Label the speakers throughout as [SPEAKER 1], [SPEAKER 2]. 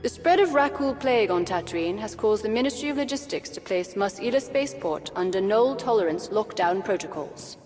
[SPEAKER 1] The spread of Rakul plague on Tatooine has caused the Ministry of Logistics to place Mos Eisley Spaceport under null tolerance lockdown protocols.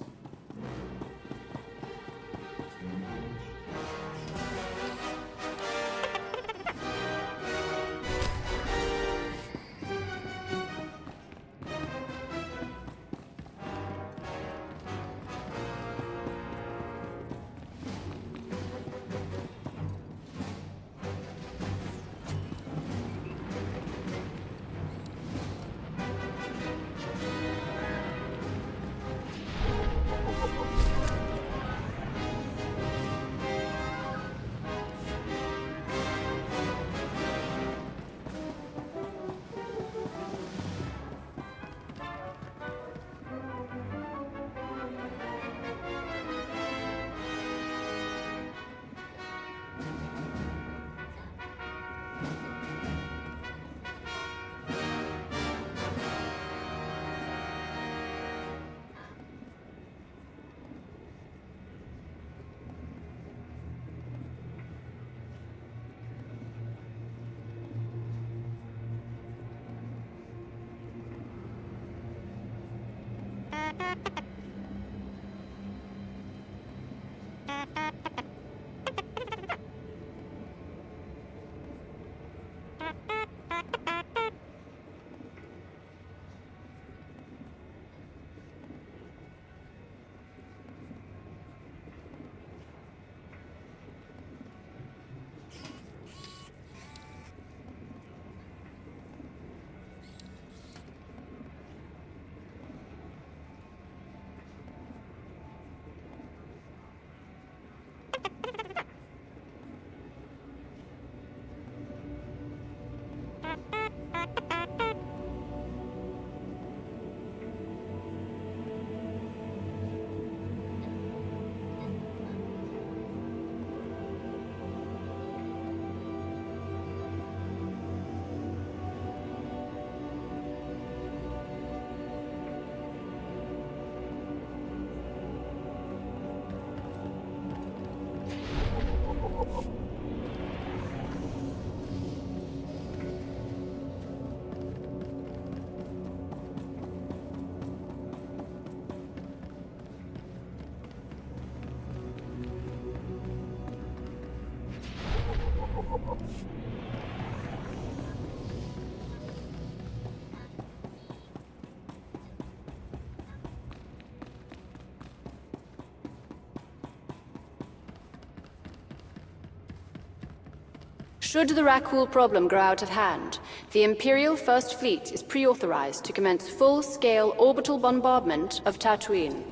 [SPEAKER 1] Should the Rakul problem grow out of hand, the Imperial First Fleet is pre-authorized to commence full-scale orbital bombardment of Tatooine.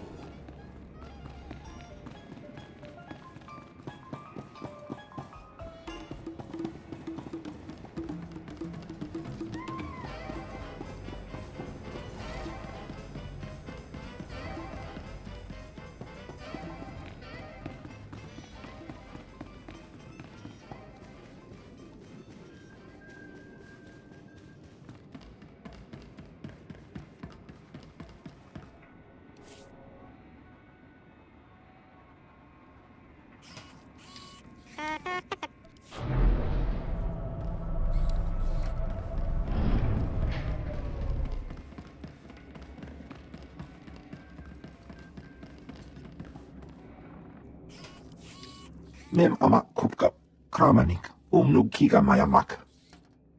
[SPEAKER 2] Mem amak kupkap, kramanik, umnug kiga mayamak.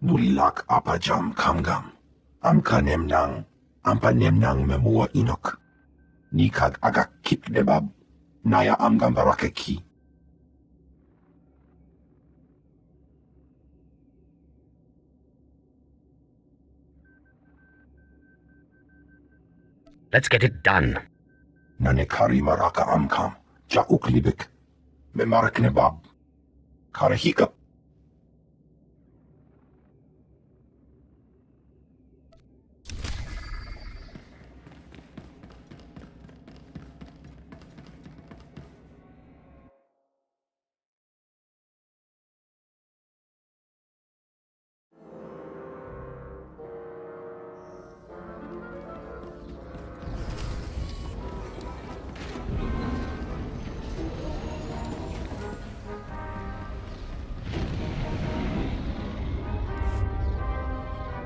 [SPEAKER 2] Nulilak apajam kamgam. Amka nemnang, ampa nemnang memua inok. Nikag agak kip debab, naya amgam barakeki.
[SPEAKER 3] Let's get it done.
[SPEAKER 2] Nanekari maraka amkam, ja uklibik. Memarak nebab. Karahikap.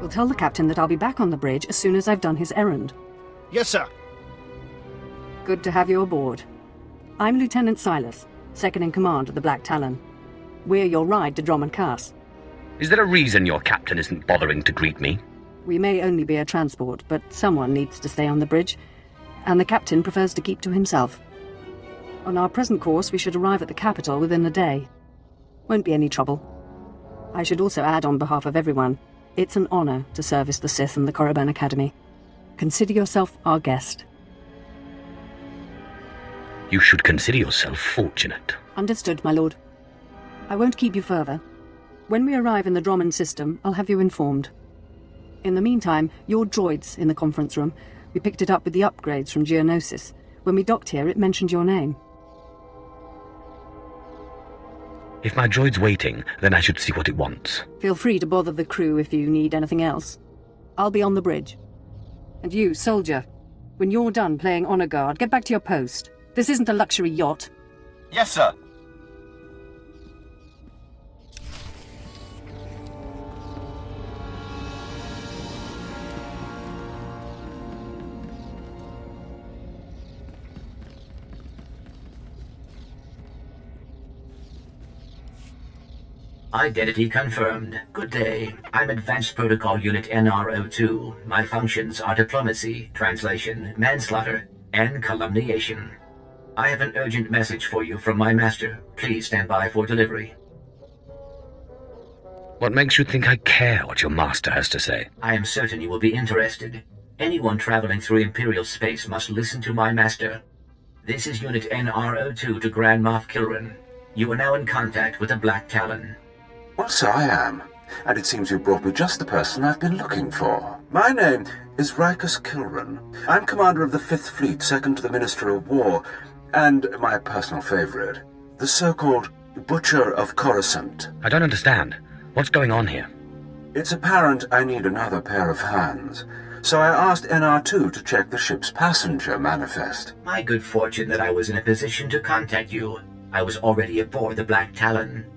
[SPEAKER 3] We'll tell the captain that I'll be back on the bridge as soon as I've done his errand.
[SPEAKER 4] Yes, sir.
[SPEAKER 3] Good to have you aboard. I'm Lieutenant Silas, second in command of the Black Talon. We're your ride to Dromund Kaas.
[SPEAKER 5] Is there a reason your captain isn't bothering to greet me?
[SPEAKER 3] We may only be a transport, but someone needs to stay on the bridge, and the captain prefers to keep to himself. On our present course, we should arrive at the capital within a day. Won't be any trouble. I should also add on behalf of everyone, it's an honor to service the Sith and the Korriban Academy. Consider yourself our guest.
[SPEAKER 5] You should consider yourself fortunate.
[SPEAKER 3] Understood, my lord. I won't keep you further. When we arrive in the Dromund system, I'll have you informed. In the meantime, your droid's in the conference room. We picked it up with the upgrades from Geonosis. When we docked here, it mentioned your name.
[SPEAKER 5] If my droid's waiting, then I should see what it wants.
[SPEAKER 3] Feel free to bother the crew if you need anything else. I'll be on the bridge. And you, soldier, when you're done playing honor guard, get back to your post. This isn't a luxury yacht.
[SPEAKER 4] Yes, sir.
[SPEAKER 6] Identity confirmed. Good day. I'm Advanced Protocol Unit NR02. My functions are diplomacy, translation, manslaughter, and calumniation. I have an urgent message for you from my master. Please stand by for delivery.
[SPEAKER 5] What makes you think I care what your master has to say?
[SPEAKER 6] I am certain you will be interested. Anyone traveling through Imperial space must listen to my master. This is Unit NR02 to Grand Moff Kilran. You are now in contact with the Black Talon.
[SPEAKER 7] Well, so I am, and it seems you brought me just the person I've been looking for. My name is Rikus Kilran. I'm commander of the 5th Fleet, second to the Minister of War, and my personal favorite, the so-called Butcher of Coruscant.
[SPEAKER 5] I don't understand. What's going on here?
[SPEAKER 7] It's apparent I need another pair of hands, so I asked NR2 to check the ship's passenger manifest.
[SPEAKER 6] My good fortune that I was in a position to contact you. I was already aboard the Black Talon.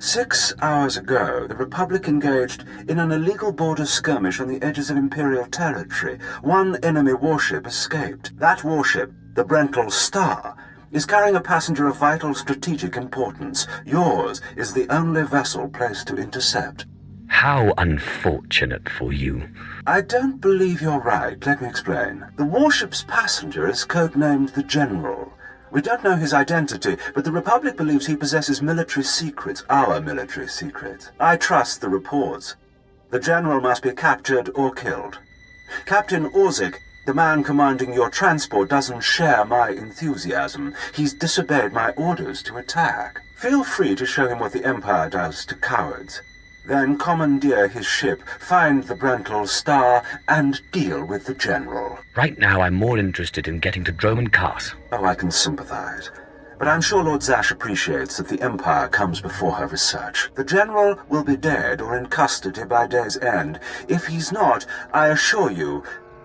[SPEAKER 7] 6 hours ago, the Republic engaged in an illegal border skirmish on the edges of Imperial territory. One enemy warship escaped. That warship, the Brental Star, is carrying a passenger of vital strategic importance. Yours is the only vessel placed to intercept.
[SPEAKER 5] How unfortunate for you.
[SPEAKER 7] I don't believe you're right. Let me explain. The warship's passenger is codenamed the General. We don't know his identity, but the Republic believes he possesses military secrets, our military secrets. I trust the reports. The General must be captured or killed. Captain Orzik, the man commanding your transport, doesn't share my enthusiasm. He's disobeyed my orders to attack. Feel free to show him what the Empire does to cowards. Then commandeer his ship, find the Brental Star, and deal with the General.
[SPEAKER 5] Right now, I'm more interested in getting to Dromund Kaas.
[SPEAKER 7] Oh, I can sympathize. But I'm sure Lord Zash appreciates that the Empire comes before her research. The General will be dead or in custody by day's end. If he's not, I assure you,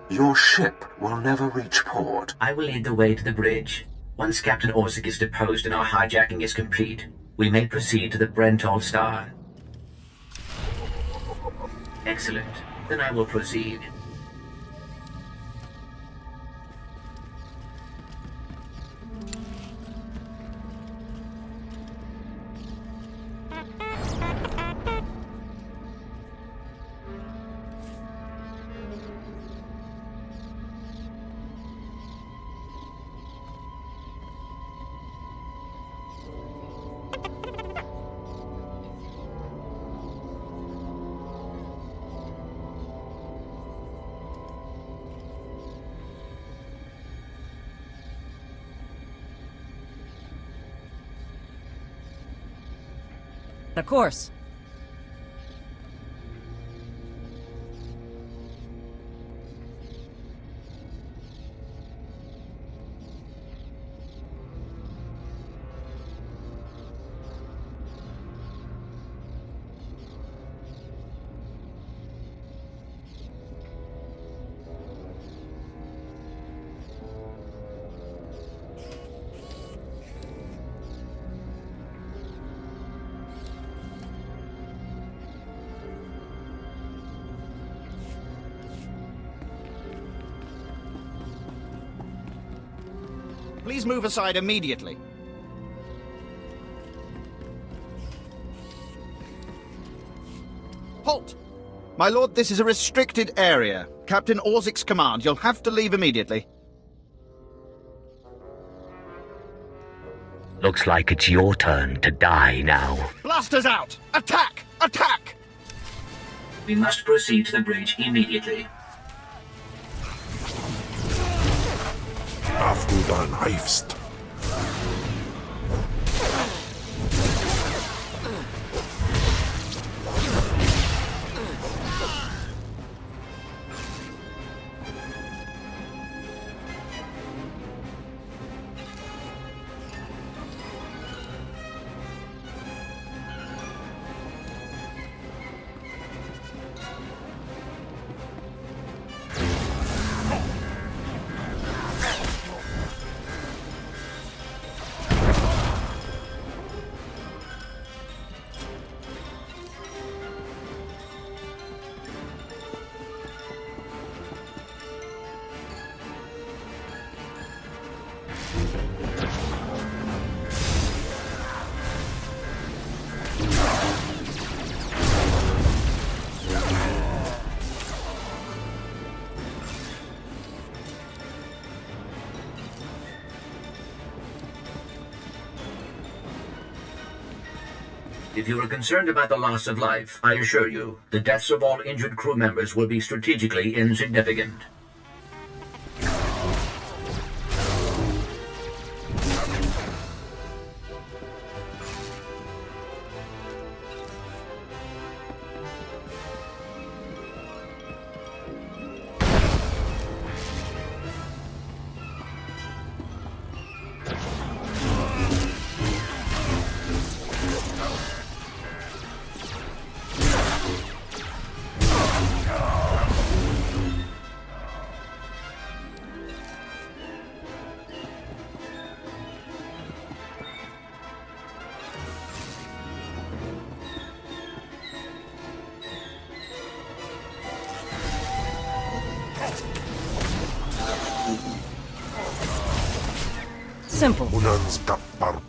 [SPEAKER 7] your ship will never reach port.
[SPEAKER 6] I will lead the way to the bridge. Once Captain Orzik is deposed and our hijacking is complete, we may proceed to the Brental Star. Excellent. Then I will proceed.
[SPEAKER 8] Of course.
[SPEAKER 4] Please move aside immediately. Halt! My lord, this is a restricted area. Captain Orzik's command. You'll have to leave immediately.
[SPEAKER 5] Looks like it's your turn to die now.
[SPEAKER 4] Blasters out! Attack! Attack!
[SPEAKER 6] We must proceed to the bridge immediately.
[SPEAKER 2] Auf du dann eifst.
[SPEAKER 6] If you are concerned about the loss of life, I assure you, the deaths of all injured crew members will be strategically insignificant.
[SPEAKER 8] Simple.
[SPEAKER 2] Unans tapparp.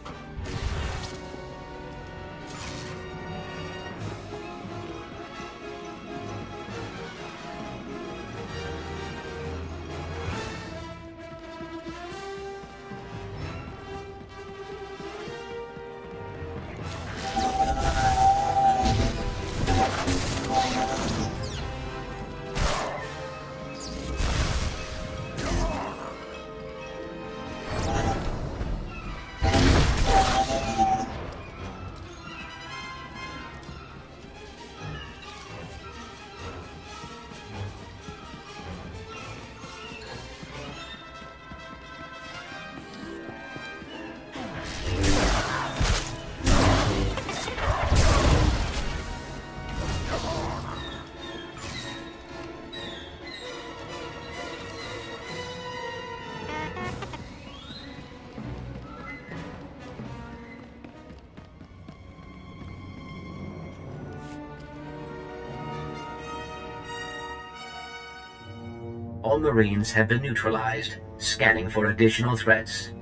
[SPEAKER 6] All Marines have been neutralized, scanning for additional threats.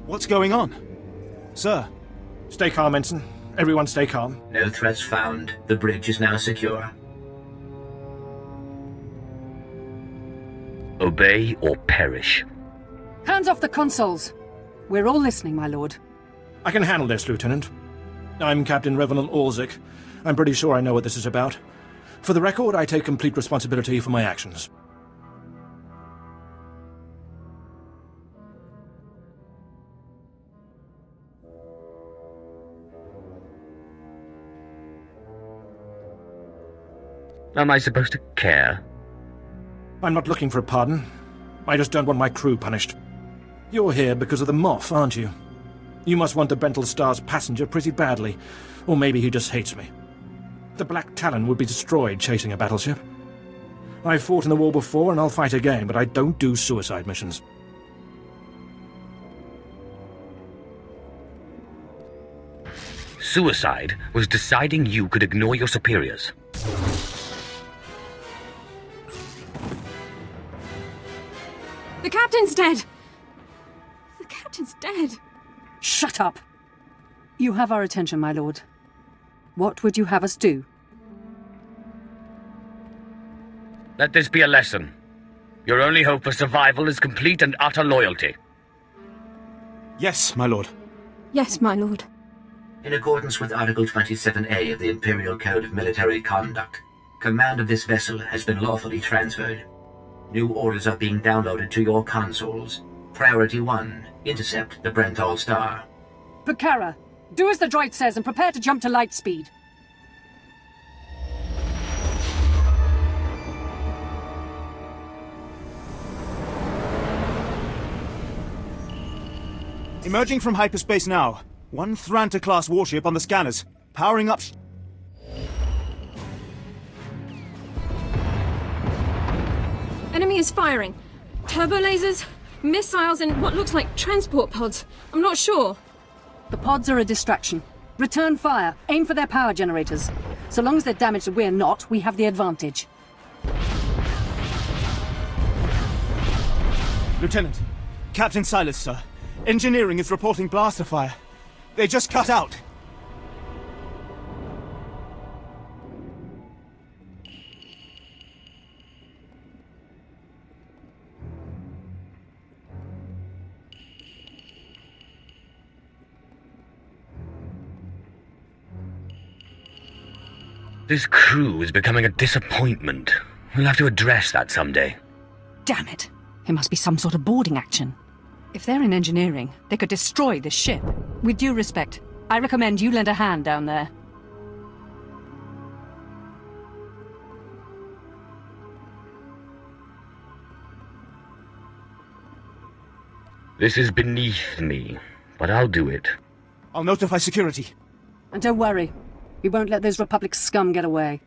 [SPEAKER 4] What's going on? Sir?
[SPEAKER 9] Stay calm, Ensign. Everyone stay calm.
[SPEAKER 6] No threats found. The bridge is now secure.
[SPEAKER 5] Obey or perish.
[SPEAKER 3] Hands off the consoles. We're all listening, my lord.
[SPEAKER 9] I can handle this, Lieutenant. I'm Captain Revenant Orzik. I'm pretty sure I know what this is about. For the record, I take complete responsibility for my actions.
[SPEAKER 5] Am I supposed to care?
[SPEAKER 9] I'm not looking for a pardon. I just don't want my crew punished. You're here because of the Moth, aren't you? You must want the Bental Star's passenger pretty badly, or maybe he just hates me. The Black Talon would be destroyed chasing a battleship. I've fought in the war before and I'll fight again, but I don't do suicide missions.
[SPEAKER 5] Suicide was deciding you could ignore your superiors.
[SPEAKER 3] The captain's dead! The
[SPEAKER 10] captain's dead.
[SPEAKER 3] Shut up! You have our attention, my lord. What would you have us do?
[SPEAKER 5] Let this be a lesson. Your only hope for survival is complete and utter loyalty.
[SPEAKER 9] Yes, my lord.
[SPEAKER 10] Yes, my lord.
[SPEAKER 6] In accordance with Article 27A of the Imperial Code of Military Conduct, command of this vessel has been lawfully transferred. New orders are being downloaded to your consoles. Priority 1, intercept the Brentall Star.
[SPEAKER 3] Pucara, do as the droid says and prepare to jump to light speed.
[SPEAKER 11] Emerging from hyperspace now. One Thranta-class warship on the scanners. Powering up...
[SPEAKER 10] Enemy is firing. Turbo lasers, missiles, and what looks like transport pods. I'm not sure.
[SPEAKER 3] The pods are a distraction. Return fire. Aim for their power generators. So long as they're damaged and we're not, we have the advantage.
[SPEAKER 11] Lieutenant. Captain Silas, sir. Engineering is reporting blaster fire. They just cut out.
[SPEAKER 5] This crew is becoming a disappointment. We'll have to address that someday.
[SPEAKER 3] Damn it. It must be some sort of boarding action. If they're in engineering, they could destroy this ship. With due respect, I recommend you lend a hand down there.
[SPEAKER 5] This is beneath me, but I'll do it.
[SPEAKER 11] I'll notify security.
[SPEAKER 3] And don't worry, we won't let those Republic scum get away.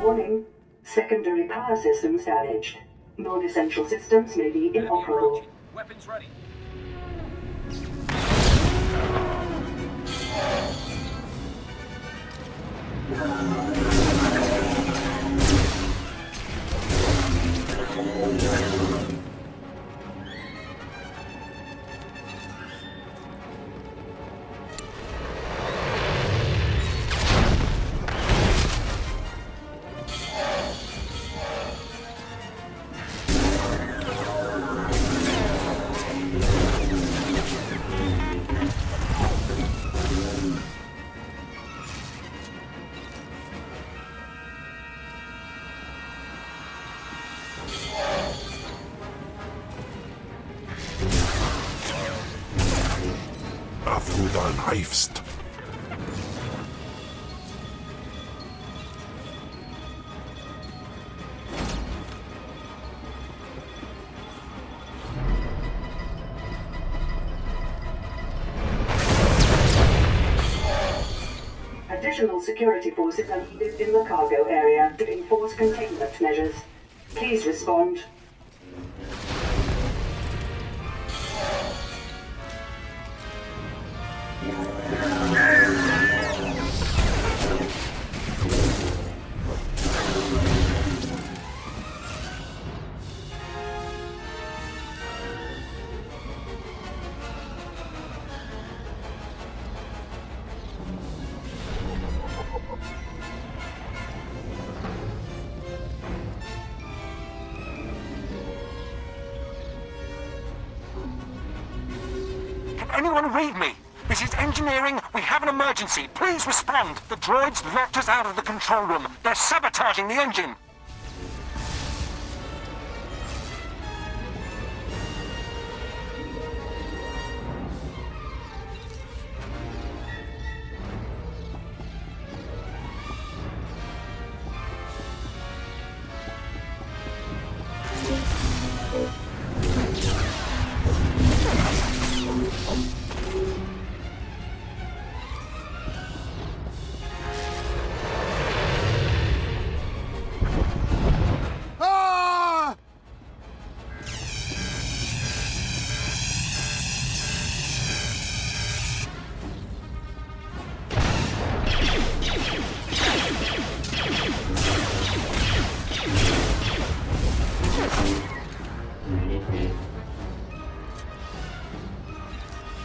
[SPEAKER 12] Warning. Secondary power systems damaged. Non-essential systems may be inoperable.
[SPEAKER 13] Weapons ready.
[SPEAKER 2] Heifst.
[SPEAKER 12] Additional security forces are needed in the cargo area to enforce containment measures. Please respond.
[SPEAKER 14] Anyone read me? This is engineering. We have an emergency. Please respond. The droids locked us out of the control room. They're sabotaging the engine.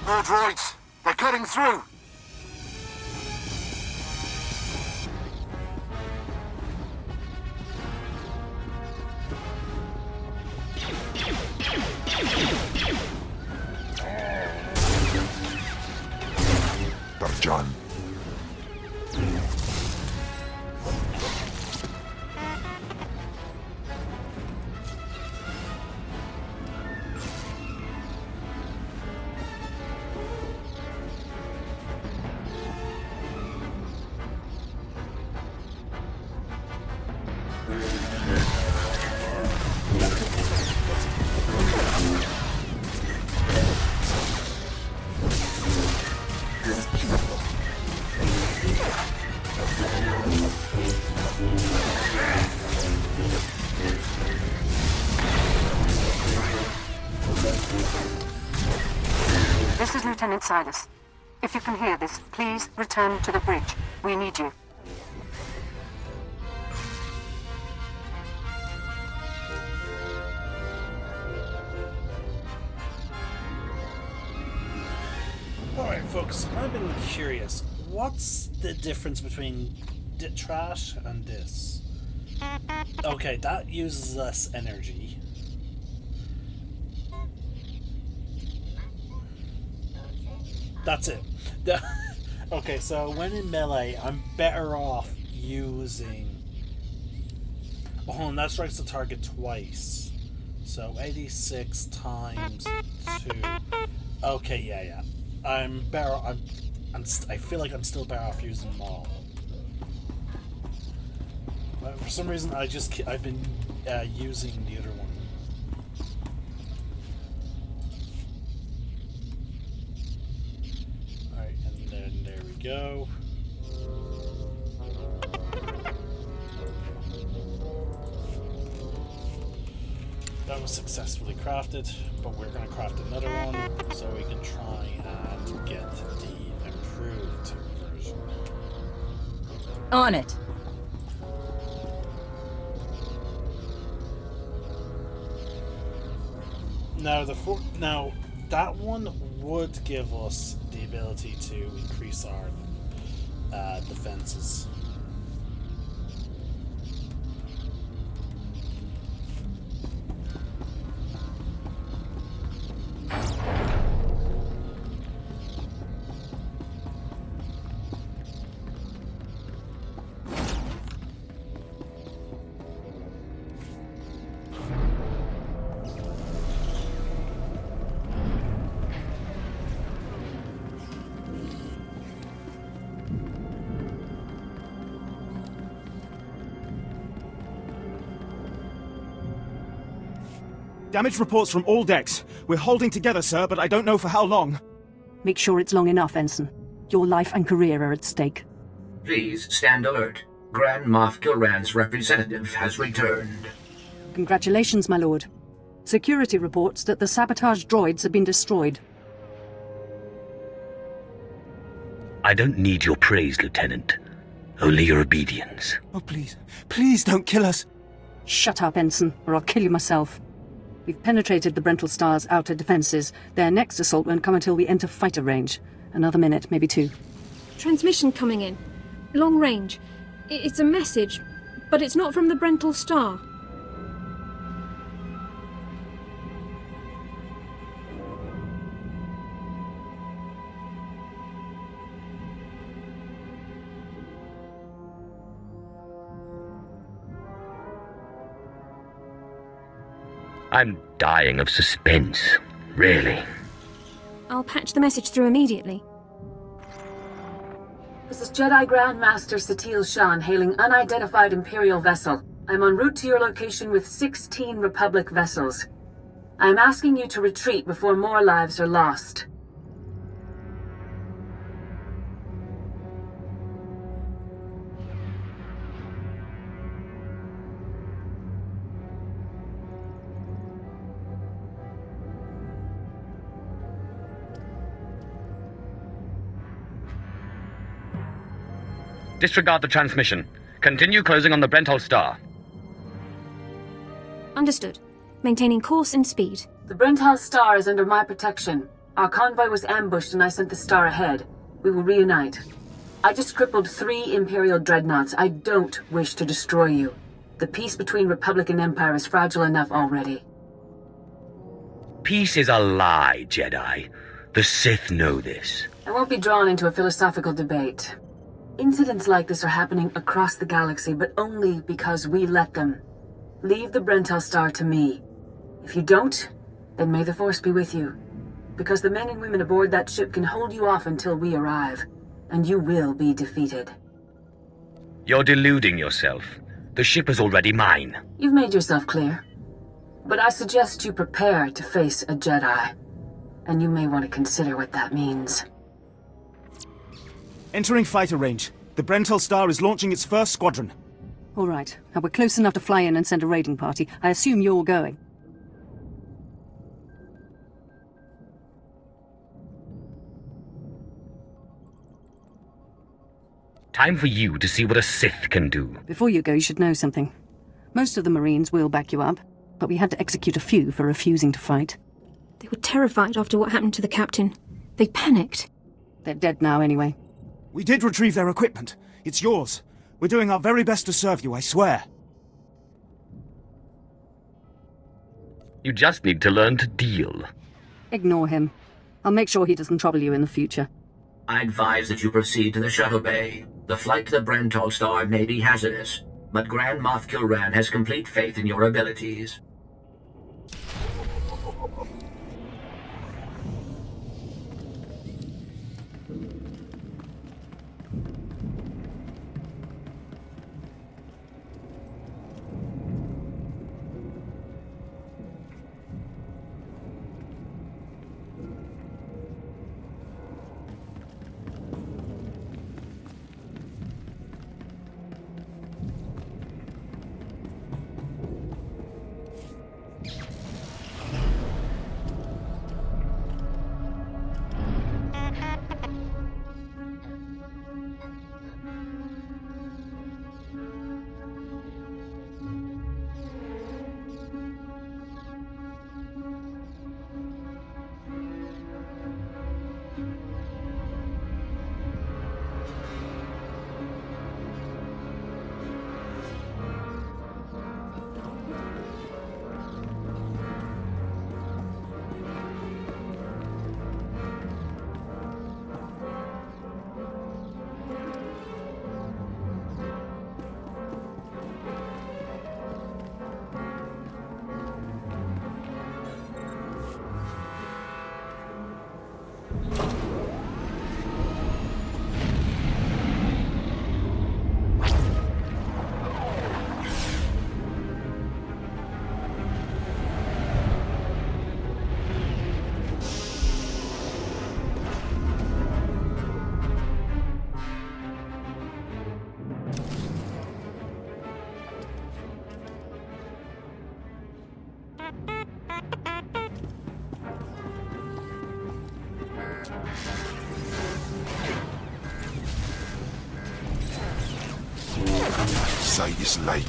[SPEAKER 14] More droids. They're cutting through.
[SPEAKER 2] Darjan.
[SPEAKER 3] This is Lieutenant Silas. If you can hear this, please return to the bridge. We need you.
[SPEAKER 13] Alright, folks, I've been curious. What's the difference between trash and this? Okay, that uses less energy. That's it. Okay, so when in melee, I'm better off using... Oh, and that strikes the target twice. So 86 times 2. Okay, yeah. I'm better... I feel like I'm still better off using them all. But for some reason, I've been using the other one. Alright, and then there we go. That was successfully crafted, but we're going to craft another one so we can try and get the improved version.
[SPEAKER 8] On it.
[SPEAKER 13] Now that one would give us the ability to increase our defenses.
[SPEAKER 11] Damage reports from all decks. We're holding together, sir, but I don't know for how long.
[SPEAKER 3] Make sure it's long enough, Ensign. Your life and career are at stake.
[SPEAKER 6] Please stand alert. Grand Moff Gilran's representative has returned.
[SPEAKER 3] Congratulations, my lord. Security reports that the sabotage droids have been destroyed.
[SPEAKER 5] I don't need your praise, Lieutenant. Only your obedience.
[SPEAKER 11] Oh, please. Please don't kill us.
[SPEAKER 3] Shut up, Ensign, or I'll kill you myself. We've penetrated the Brental Star's outer defenses. Their next assault won't come until we enter fighter range. Another minute, maybe 2.
[SPEAKER 10] Transmission coming in. Long range. It's a message, but it's not from the Brental Star.
[SPEAKER 5] I'm dying of suspense, really.
[SPEAKER 10] I'll patch the message through immediately.
[SPEAKER 15] This is Jedi Grand Master Satil Shan hailing unidentified Imperial vessel. I'm en route to your location with 16 Republic vessels. I'm asking you to retreat before more lives are lost.
[SPEAKER 5] Disregard the transmission. Continue closing on the Brental Star.
[SPEAKER 10] Understood. Maintaining course and speed.
[SPEAKER 15] The Brental Star is under my protection. Our convoy was ambushed and I sent the Star ahead. We will reunite. I just crippled 3 Imperial dreadnoughts. I don't wish to destroy you. The peace between Republic and Empire is fragile enough already.
[SPEAKER 5] Peace is a lie, Jedi. The Sith know this.
[SPEAKER 15] I won't be drawn into a philosophical debate. Incidents like this are happening across the galaxy, but only because we let them. Leave the Brentel Star to me. If you don't, then may the Force be with you. Because the men and women aboard that ship can hold you off until we arrive, and you will be defeated.
[SPEAKER 5] You're deluding yourself. The ship is already mine.
[SPEAKER 15] You've made yourself clear. But I suggest you prepare to face a Jedi. And you may want to consider what that means.
[SPEAKER 11] Entering fighter range. The Brentel Star is launching its first squadron.
[SPEAKER 3] All right. Now we're close enough to fly in and send a raiding party. I assume you're going.
[SPEAKER 5] Time for you to see what a Sith can do.
[SPEAKER 3] Before you go, you should know something. Most of the Marines will back you up, but we had to execute a few for refusing to fight.
[SPEAKER 10] They were terrified after what happened to the captain. They panicked.
[SPEAKER 3] They're dead now anyway.
[SPEAKER 11] We did retrieve their equipment. It's yours. We're doing our very best to serve you, I swear.
[SPEAKER 5] You just need to learn to deal.
[SPEAKER 3] Ignore him. I'll make sure he doesn't trouble you in the future.
[SPEAKER 6] I advise that you proceed to the shuttle bay. The flight to the Brentel Star may be hazardous, but Grand Moff Kilran has complete faith in your abilities.
[SPEAKER 2] Sight is like.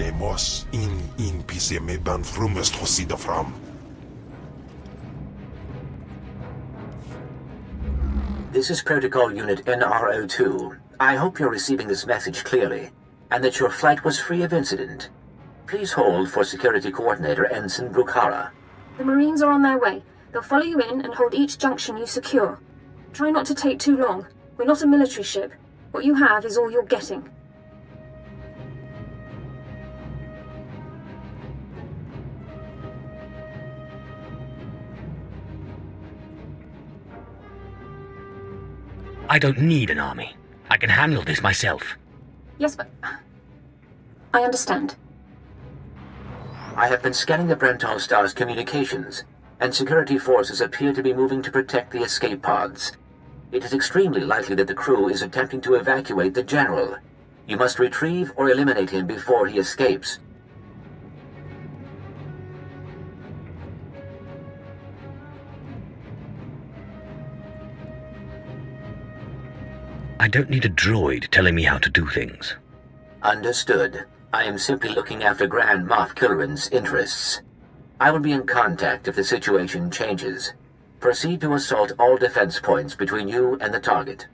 [SPEAKER 16] demos in PCM ban frumest hosida fram.
[SPEAKER 6] This is Protocol Unit NRO2. I hope you're receiving this message clearly, and that your flight was free of incident. Please hold for Security Coordinator Ensign Brukhara.
[SPEAKER 10] The Marines are on their way. They'll follow you in and hold each junction you secure. Try not to take too long. We're not a military ship. What you have is all you're getting.
[SPEAKER 5] I don't need an army. I can handle this myself.
[SPEAKER 10] Yes, but... I understand.
[SPEAKER 6] I have been scanning the Brental Star's communications, and security forces appear to be moving to protect the escape pods. It is extremely likely that the crew is attempting to evacuate the General. You must retrieve or eliminate him before he escapes.
[SPEAKER 5] I don't need a droid telling me how to do things.
[SPEAKER 6] Understood. I am simply looking after Grand Moff Kilrin's interests. I will be in contact if the situation changes. Proceed to assault all defense points between you and the target.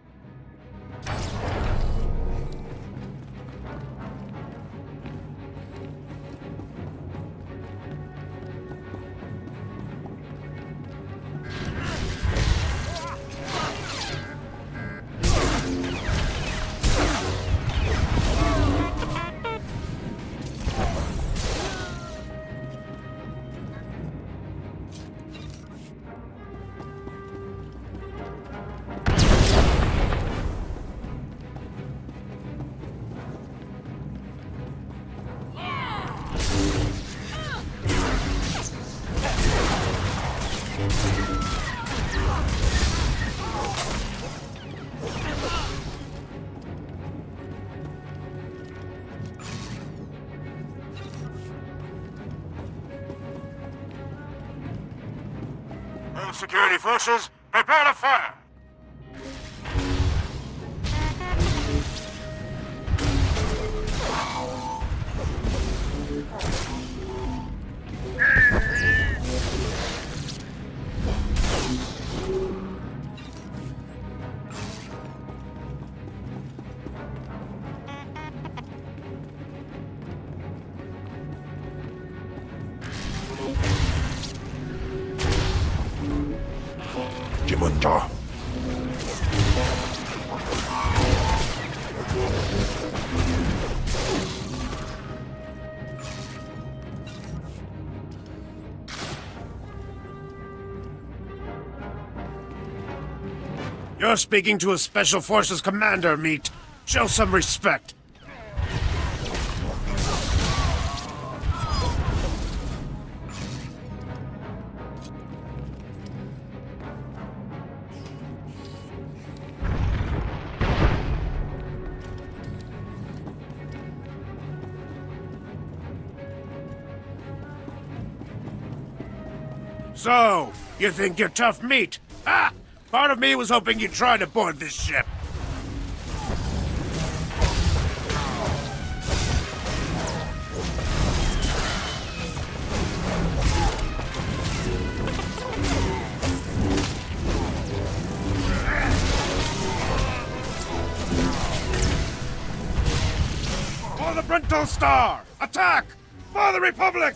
[SPEAKER 14] Security forces, prepare to fire!
[SPEAKER 16] Jimunja.
[SPEAKER 14] You're speaking to a Special Forces commander, Meat. Show some respect. So, you think you're tough meat? Ha! Part of me was hoping you'd try to board this ship. For the Brental Star! Attack! For the Republic!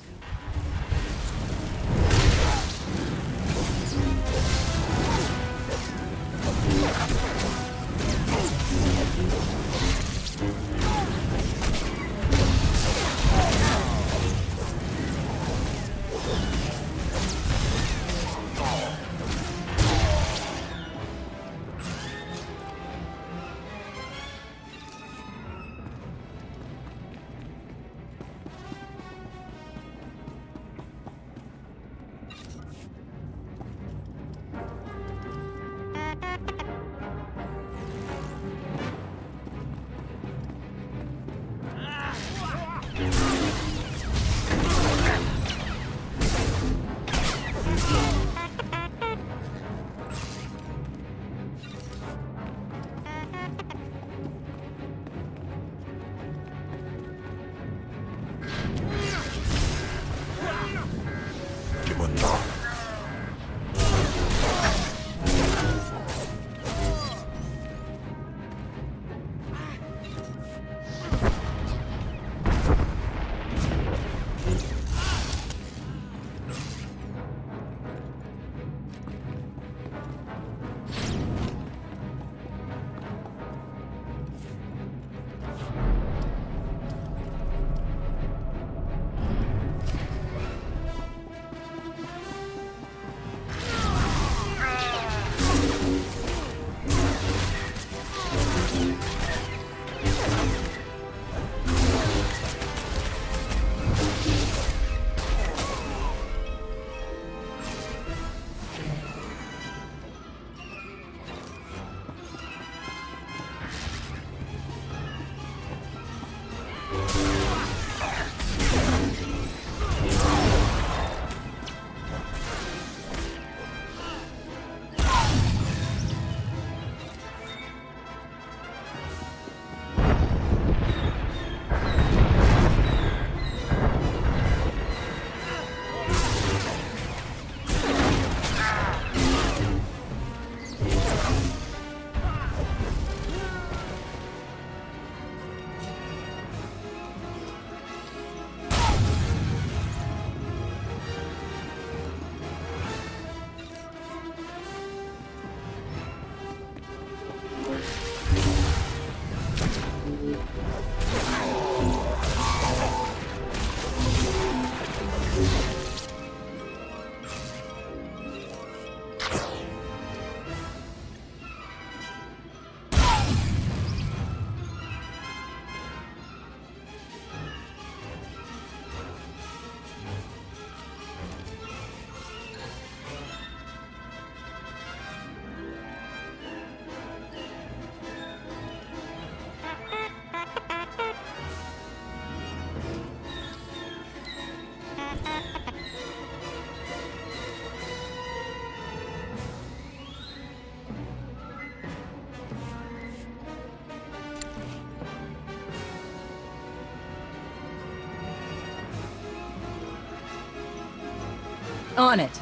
[SPEAKER 8] On it.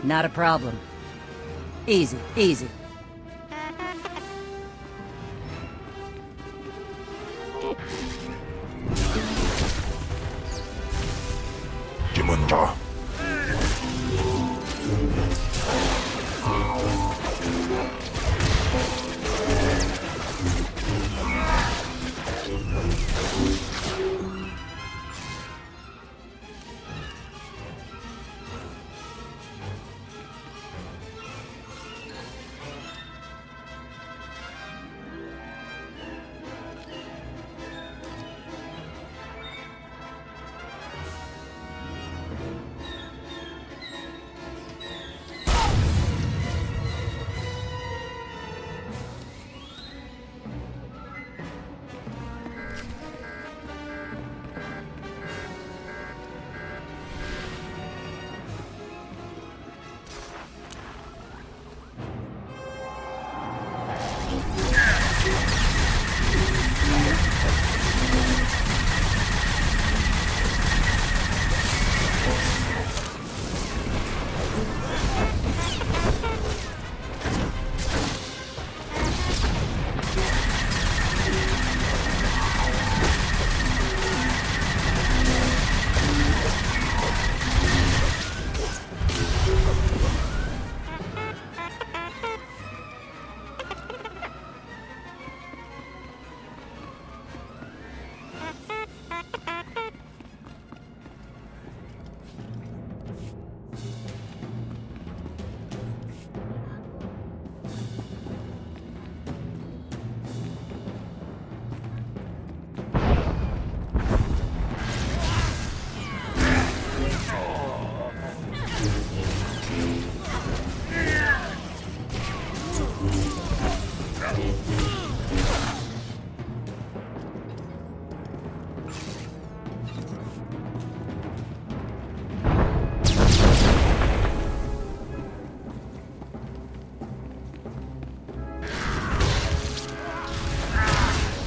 [SPEAKER 8] Not a problem. Easy, easy.
[SPEAKER 16] Jimunda.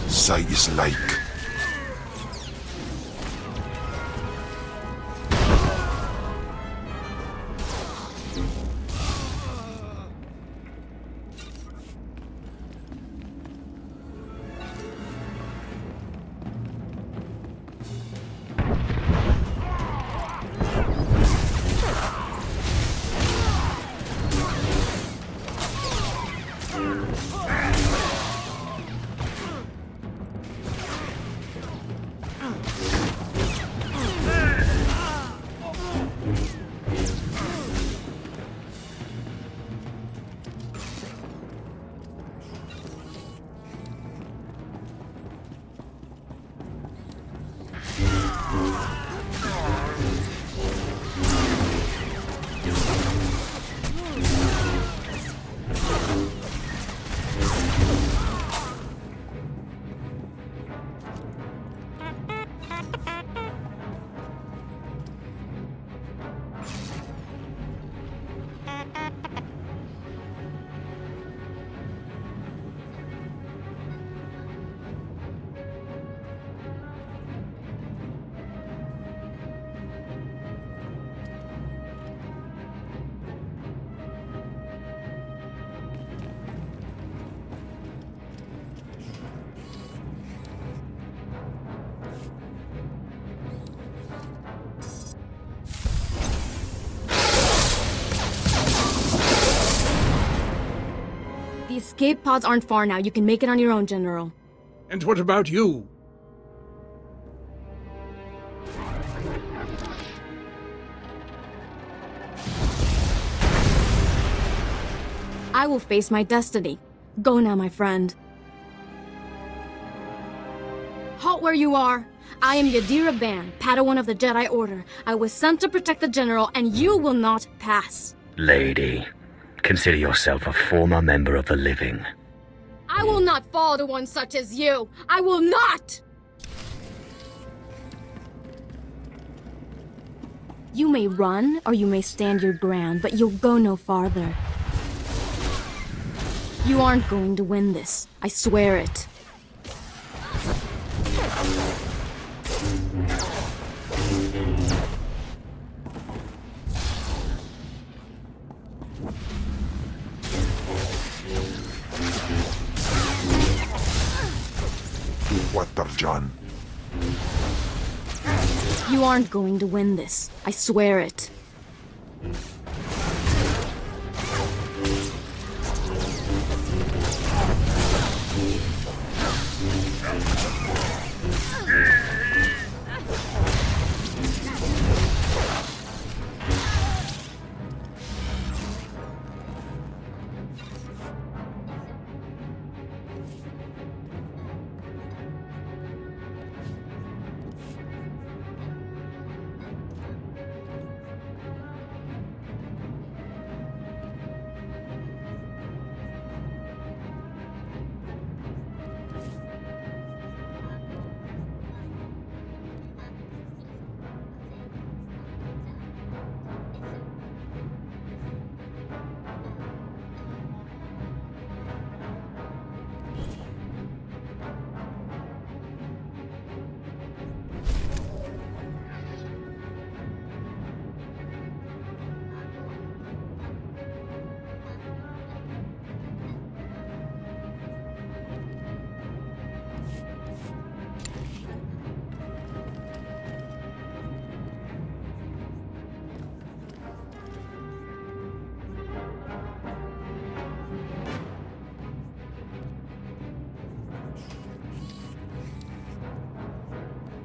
[SPEAKER 16] Sight is like.
[SPEAKER 17] The escape pods aren't far now. You can make it on your own, General.
[SPEAKER 18] And what about you?
[SPEAKER 17] I will face my destiny. Go now, my friend. Halt where you are. I am Yadira Ban, Padawan of the Jedi Order. I was sent to protect the General, and you will not pass.
[SPEAKER 5] Lady, consider yourself a former member of the living.
[SPEAKER 17] I will not fall to one such as you. I will not! You may run, or you may stand your ground, but you'll go no farther. You aren't going to win this. I swear it.
[SPEAKER 16] SWTOR, John.
[SPEAKER 17] You aren't going to win this. I swear it.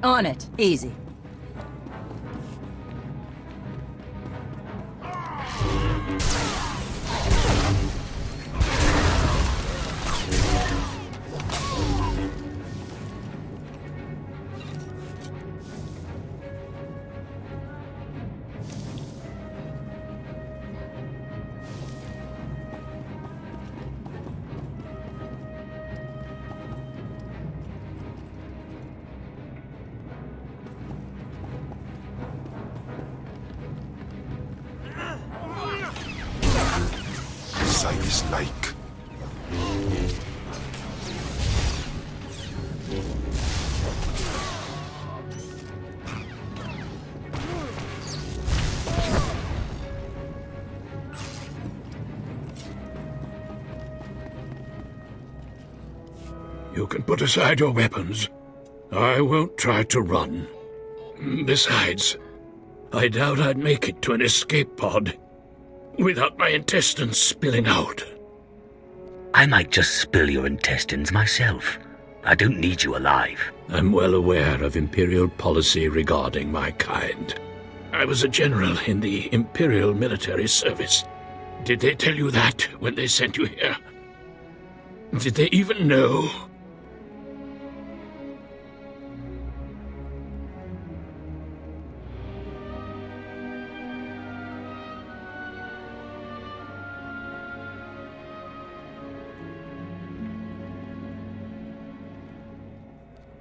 [SPEAKER 8] On it. Easy.
[SPEAKER 16] Side is like.
[SPEAKER 18] You can put aside your weapons. I won't try to run. Besides, I doubt I'd make it to an escape pod without my intestines spilling out.
[SPEAKER 5] I might just spill your intestines myself. I don't need you alive.
[SPEAKER 18] I'm well aware of Imperial policy regarding my kind. I was a general in the Imperial military service. Did they tell you that when they sent you here? Did they even know?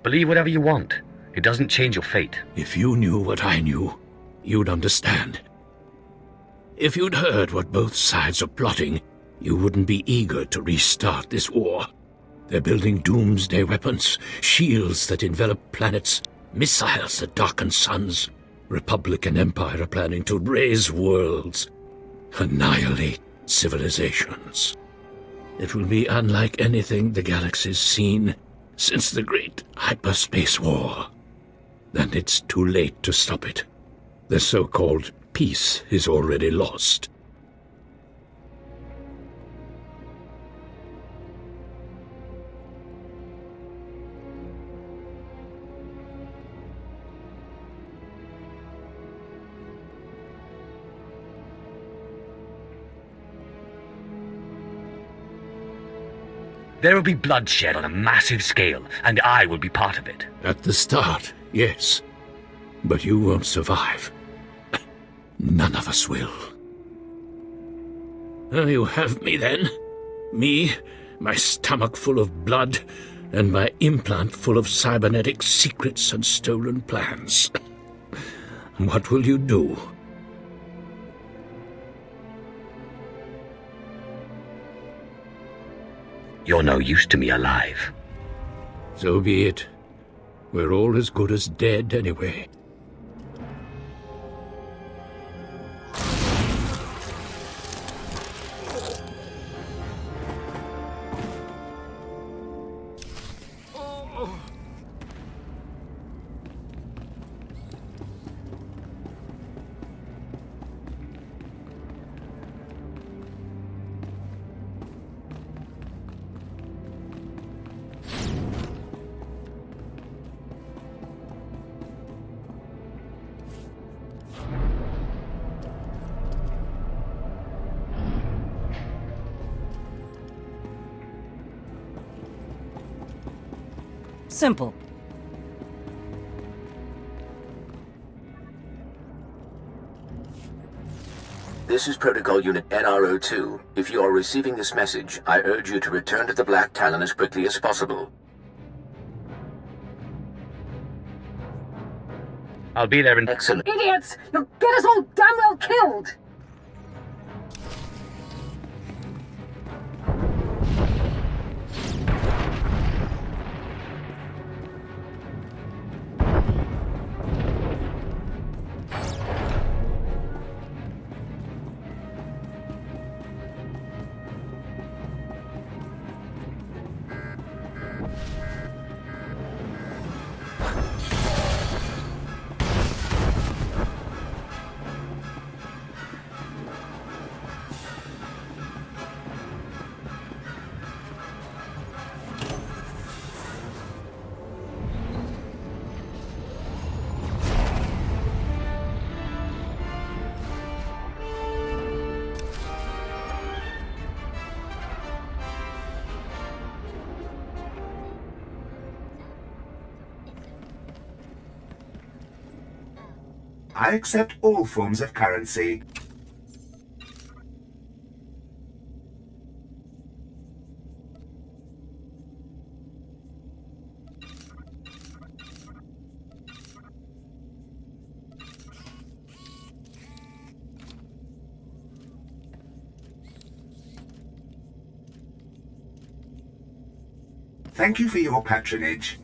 [SPEAKER 5] Believe whatever you want. It doesn't change your fate.
[SPEAKER 18] If you knew what I knew, you'd understand. If you'd heard what both sides are plotting, you wouldn't be eager to restart this war. They're building doomsday weapons, shields that envelop planets, missiles that darken suns. Republic and Empire are planning to raise worlds, annihilate civilizations. It will be unlike anything the galaxy's seen since the Great Hyperspace War. Then it's too late to stop it. The so-called peace is already lost.
[SPEAKER 5] There will be bloodshed on a massive scale, and I will be part of it.
[SPEAKER 18] At the start, yes. But you won't survive. None of us will. You have me then. Me, my stomach full of blood, and my implant full of cybernetic secrets and stolen plans. What will you do?
[SPEAKER 5] You're no use to me alive.
[SPEAKER 18] So be it. We're all as good as dead anyway.
[SPEAKER 8] Simple.
[SPEAKER 6] This is Protocol Unit NRO2. If you are receiving this message, I urge you to return to the Black Talon as quickly as possible.
[SPEAKER 5] I'll be there in...
[SPEAKER 6] Excellent.
[SPEAKER 15] Idiots! You'll get us all damn well killed!
[SPEAKER 19] I accept all forms of currency. Thank you for your patronage.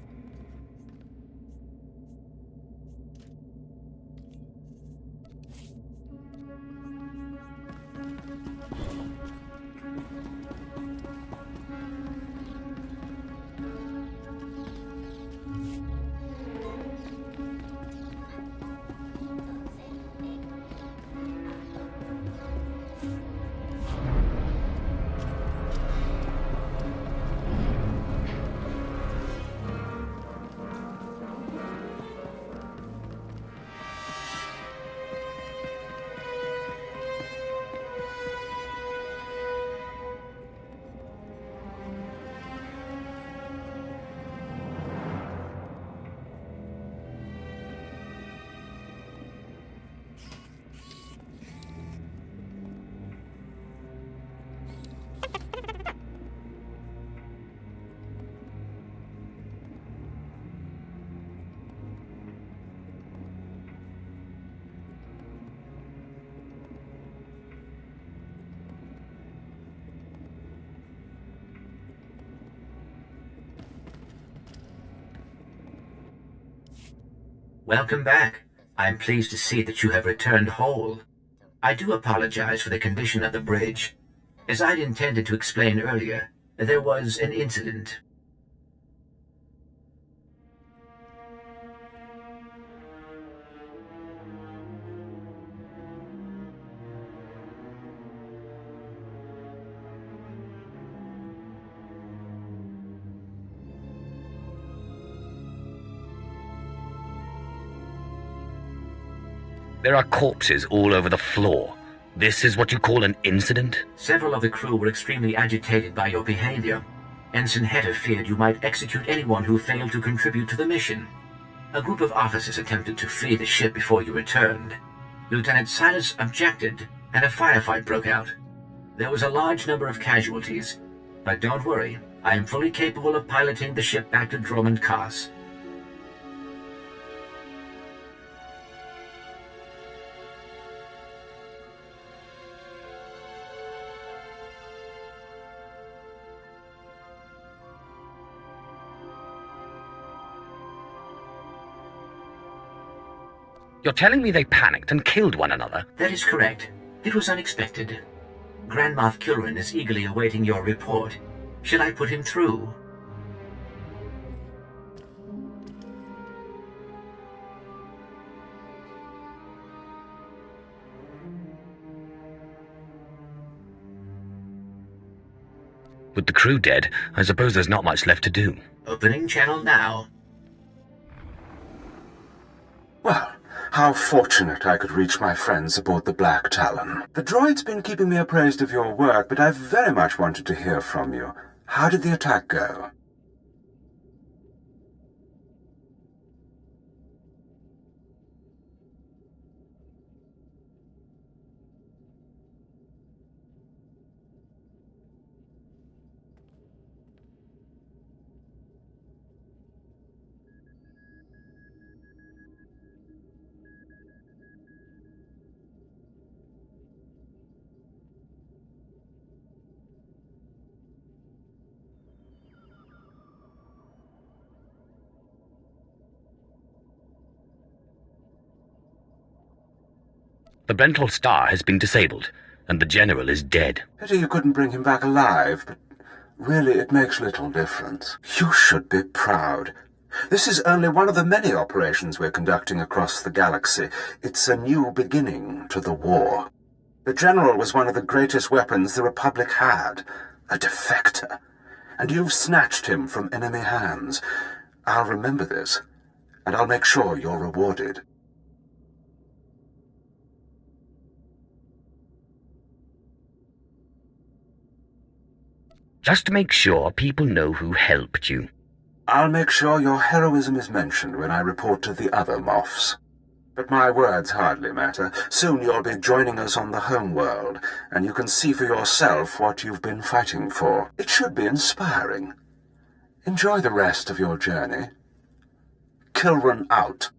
[SPEAKER 6] Welcome back. I'm pleased to see that you have returned whole. I do apologize for the condition of the bridge. As I'd intended to explain earlier, there was an incident.
[SPEAKER 5] There are corpses all over the floor. This is what you call an incident?
[SPEAKER 6] Several of the crew were extremely agitated by your behavior. Ensign Hetter feared you might execute anyone who failed to contribute to the mission. A group of officers attempted to flee the ship before you returned. Lieutenant Silas objected, and a firefight broke out. There was a large number of casualties, but don't worry, I am fully capable of piloting the ship back to Dromund Kaas.
[SPEAKER 5] You're telling me they panicked and killed one another?
[SPEAKER 6] That is correct. It was unexpected. Grand Moff Kilrin is eagerly awaiting your report. Should I put him through?
[SPEAKER 5] With the crew dead, I suppose there's not much left to do.
[SPEAKER 6] Opening channel now.
[SPEAKER 7] Well, how fortunate I could reach my friends aboard the Black Talon. The droid's been keeping me appraised of your work, but I've very much wanted to hear from you. How did the attack go?
[SPEAKER 5] The Bentel Star has been disabled, and the General is dead.
[SPEAKER 7] Pity you couldn't bring him back alive, but really it makes little difference. You should be proud. This is only one of the many operations we're conducting across the galaxy. It's a new beginning to the war. The General was one of the greatest weapons the Republic had, a defector. And you've snatched him from enemy hands. I'll remember this, and I'll make sure you're rewarded.
[SPEAKER 5] Just make sure people know who helped you.
[SPEAKER 7] I'll make sure your heroism is mentioned when I report to the other Moffs. But my words hardly matter. Soon you'll be joining us on the home world, and you can see for yourself what you've been fighting for. It should be inspiring. Enjoy the rest of your journey. Kilrun out.